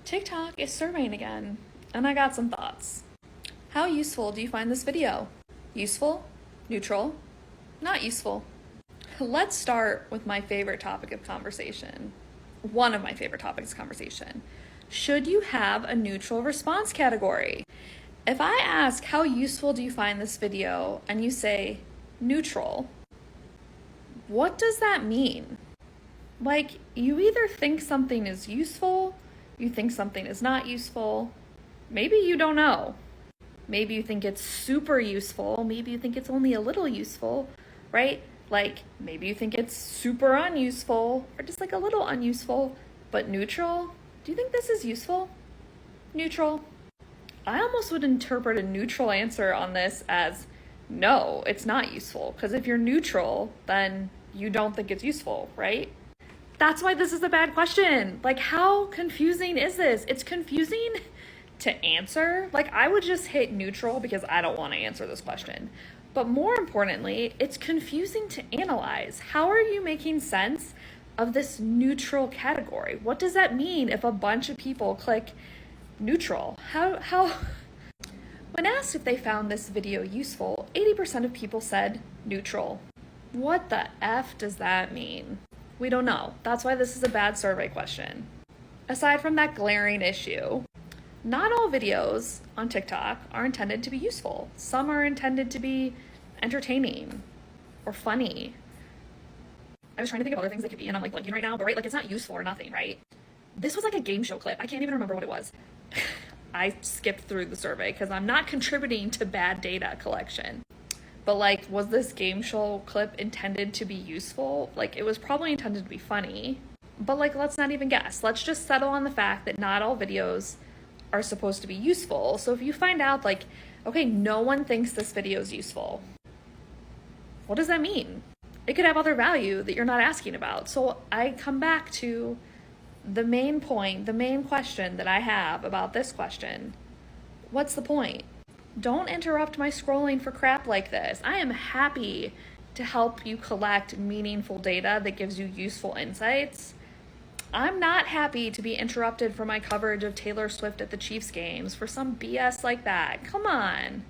TikTok is surveying again, and I got some thoughts. How useful do you find this video? Useful? Neutral? Not useful? Let's start with my favorite topic of conversation. One of my favorite topics of conversation. Should you have a neutral response category? If I ask, how useful do you find this video, and you say neutral, what does that mean? Like, you either think something is useful, you think something is not useful, maybe you don't know. Maybe you think it's super useful, maybe you think it's only a little useful, right? Like, maybe you think it's super unuseful, or just like a little unuseful, but neutral? Do you think this is useful? Neutral? I almost would interpret a neutral answer on this as, no, it's not useful. Because if you're neutral, then you don't think it's useful, right? That's why this is a bad question. Like, how confusing is this? It's confusing to answer. Like, I would just hit neutral because I don't want to answer this question. But more importantly, it's confusing to analyze. How are you making sense of this neutral category? What does that mean if a bunch of people click neutral? How? When asked if they found this video useful, 80% of people said neutral. What the F does that mean? We don't know. That's why this is a bad survey question. Aside from that glaring issue, not all videos on TikTok are intended to be useful. Some are intended to be entertaining or funny. I was trying to think of other things it could be, and I'm like blanking right now, but right, like it's not useful or nothing, right? This was like a game show clip. I can't even remember what it was. I skipped through the survey because I'm not contributing to bad data collection. But like, was this game show clip intended to be useful? Like, it was probably intended to be funny, but like, let's not even guess. Let's just settle on the fact that not all videos are supposed to be useful. So if you find out like, okay, no one thinks this video is useful, what does that mean? It could have other value that you're not asking about. So I come back to the main point, the main question that I have about this question. What's the point? Don't interrupt my scrolling for crap like this. I am happy to help you collect meaningful data that gives you useful insights. I'm not happy to be interrupted for my coverage of Taylor Swift at the Chiefs games for some BS like that. Come on.